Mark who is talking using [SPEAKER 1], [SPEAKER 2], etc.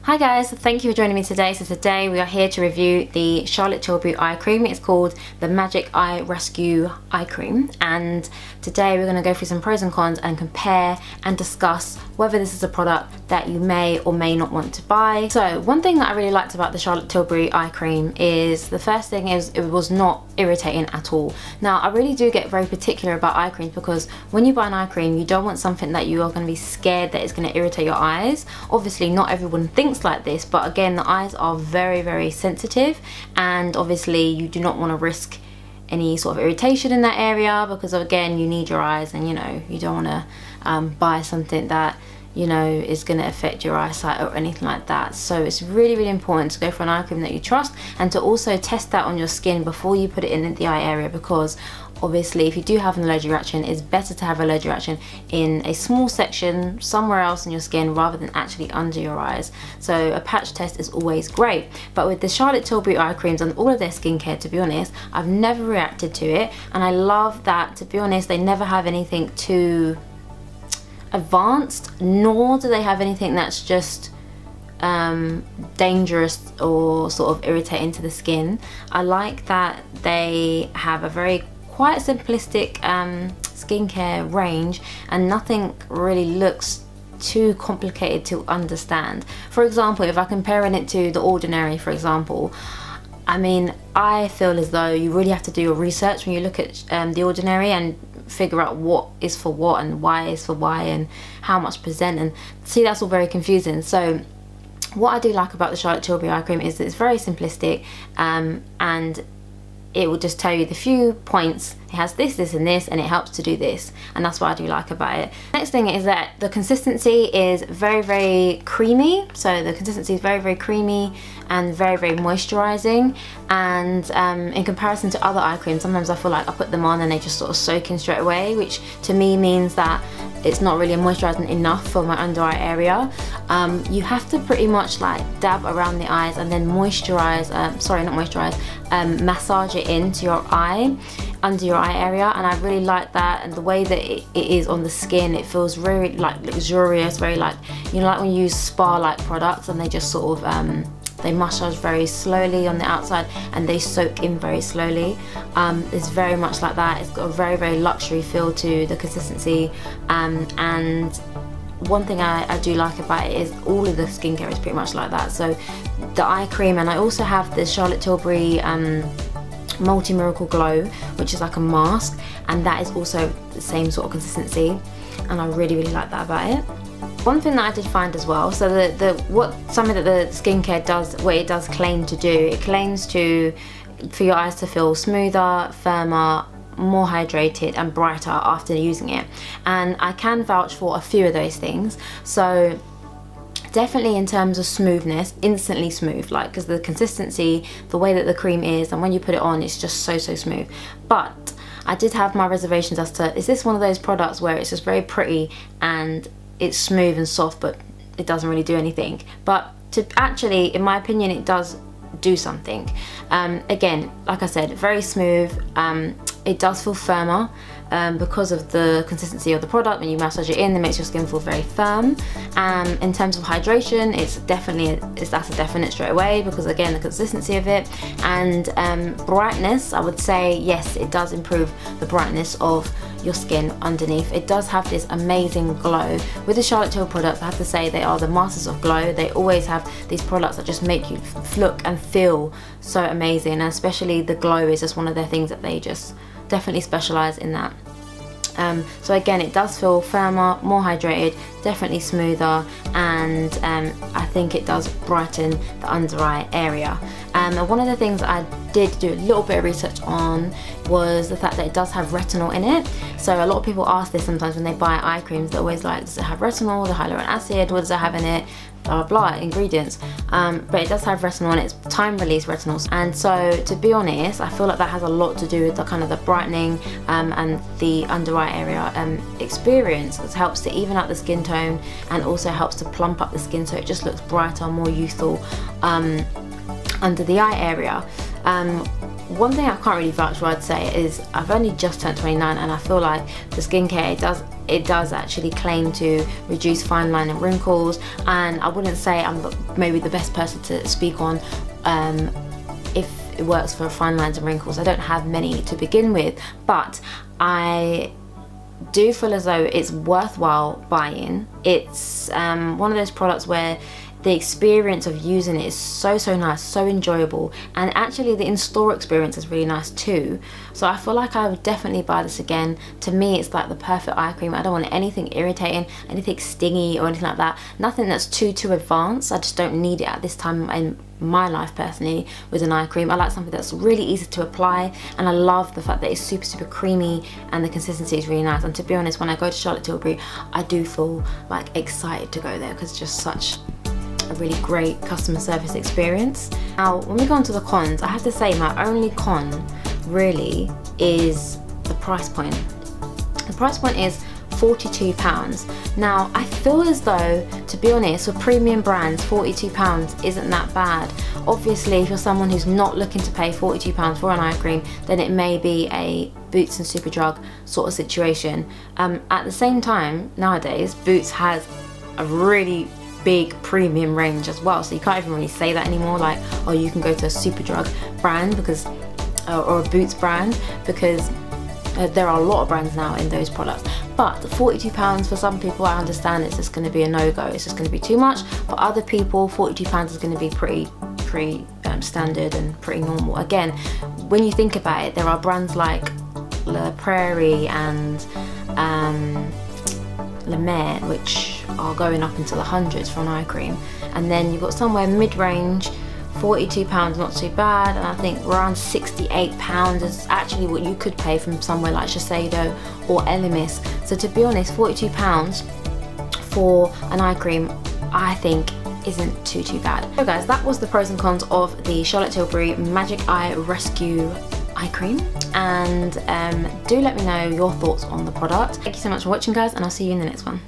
[SPEAKER 1] Hi guys, thank you for joining me today. So today we are here to review the Charlotte Tilbury eye cream. It's called the Magic Eye Rescue Eye Cream, and today we're going to go through some pros and cons and compare and discuss whether this is a product that you may or may not want to buy. So one thing that I really liked about the Charlotte Tilbury eye cream is the first thing is it was not irritating at all. Now I really do get very particular about eye creams because when you buy an eye cream you don't want something that you are going to be scared that it's going to irritate your eyes. Obviously not everyone thinks like this, but again the eyes are very sensitive, and obviously you do not want to risk any sort of irritation in that area because again you need your eyes, and you know you don't want to buy something that you know is going to affect your eyesight or anything like that. So it's really important to go for an eye cream that you trust and to also test that on your skin before you put it in the eye area, because obviously if you do have an allergic reaction, it's better to have an allergic reaction in a small section somewhere else in your skin rather than actually under your eyes. So a patch test is always great. But with the Charlotte Tilbury eye creams and all of their skincare, to be honest, I've never reacted to it, and I love that, to be honest, they never have anything too advanced, nor do they have anything that's just dangerous or sort of irritating to the skin. I like that they have a very quite simplistic skincare range, and nothing really looks too complicated to understand. For example, if I'm comparing it to The Ordinary, for example, I mean, I feel as though you really have to do your research when you look at The Ordinary and figure out what is for what and why is for why and how much percent, and see, that's all very confusing. So what I do like about the Charlotte Tilbury eye cream is that it's very simplistic, and it will just tell you the few points. It has this, this and this, and it helps to do this, and that's what I do like about it. Next thing is that the consistency is very creamy. So the consistency is very creamy and very moisturizing, and in comparison to other eye creams, sometimes I feel like I put them on and they just sort of soak in straight away, which to me means that it's not really moisturizing enough for my under eye area. You have to pretty much like dab around the eyes and then moisturize, massage it into your eye, under your eye area, and I really like that. And the way that it is on the skin, it feels very like luxurious, very like, you know, like when you use spa like products and they just sort of they massage very slowly on the outside and they soak in very slowly. It's very much like that. It's got a very luxury feel to the consistency, and one thing I do like about it is all of the skincare is pretty much like that. So the eye cream, and I also have the Charlotte Tilbury Multi Miracle Glow, which is like a mask, and that is also the same sort of consistency, and I really like that about it. One thing that I did find as well, so something that the skincare does, what it does claim to do, it claims for your eyes to feel smoother, firmer, more hydrated and brighter after using it, and I can vouch for a few of those things. So definitely in terms of smoothness, instantly smooth, like, because the consistency, the way that the cream is, and when you put it on, it's just so smooth. But I did have my reservations as to, is this one of those products where it's just very pretty and it's smooth and soft, but it doesn't really do anything? But actually, in my opinion, it does do something. Again, like I said, very smooth. It does feel firmer because of the consistency of the product. When you massage it in, it makes your skin feel very firm. In terms of hydration, that's a definite straight away, because again, the consistency of it. And brightness, I would say yes, it does improve the brightness of your skin underneath. It does have this amazing glow. With the Charlotte Tilbury products, I have to say they are the masters of glow. They always have these products that just make you look and feel so amazing, and especially the glow is just one of their things that they just definitely specialize in that. So again, it does feel firmer, more hydrated, definitely smoother, and I think it does brighten the under eye area. One of the things that I did do a little bit of research on was the fact that it does have retinol in it. So a lot of people ask this sometimes when they buy eye creams. They're always like, does it have retinol, the hyaluronic acid, what does it have in it, blah blah blah, ingredients. But it does have retinol, and it's time release retinol. And so to be honest, I feel like that has a lot to do with the kind of the brightening and the under eye area experience. It helps to even out the skin tone and also helps to plump up the skin so it just looks brighter, more youthful under the eye area. One thing I can't really vouch for, I'd say, is I've only just turned 29, and I feel like the skincare, it does actually claim to reduce fine line and wrinkles, and I wouldn't say I'm maybe the best person to speak on if it works for fine lines and wrinkles. I don't have many to begin with, but I do feel as though it's worthwhile buying. It's one of those products where the experience of using it is so nice, so enjoyable, and actually the in-store experience is really nice too. So I feel like I would definitely buy this again. To me, it's like the perfect eye cream. I don't want anything irritating, anything stingy or anything like that. Nothing that's too advanced. I just don't need it at this time in my life personally with an eye cream. I like something that's really easy to apply, and I love the fact that it's super creamy and the consistency is really nice. And to be honest, when I go to Charlotte Tilbury, I do feel like excited to go there because it's just such a really great customer service experience. Now, when we go on to the cons, I have to say my only con really is the price point. The price point is £42. Now, I feel as though, to be honest, for premium brands, £42 isn't that bad. Obviously, if you're someone who's not looking to pay £42 for an eye cream, then it may be a Boots and Superdrug sort of situation. At the same time, nowadays, Boots has a really big premium range as well, so you can't even really say that anymore, like, oh, you can go to a Superdrug brand because or a Boots brand, because there are a lot of brands now in those products. But £42 for some people, I understand it's just going to be a no-go. It's just going to be too much. For other people, £42 is going to be pretty standard and pretty normal. Again, when you think about it, there are brands like La Prairie and La Mer, which are going up into the hundreds for an eye cream, and then you've got somewhere mid-range. £42 not too bad, and I think around £68 is actually what you could pay from somewhere like Shiseido or Elemis. So to be honest, £42 for an eye cream, I think isn't too bad. So guys, that was the pros and cons of the Charlotte Tilbury Magic Eye Rescue eye cream, and do let me know your thoughts on the product. Thank you so much for watching, guys, and I'll see you in the next one.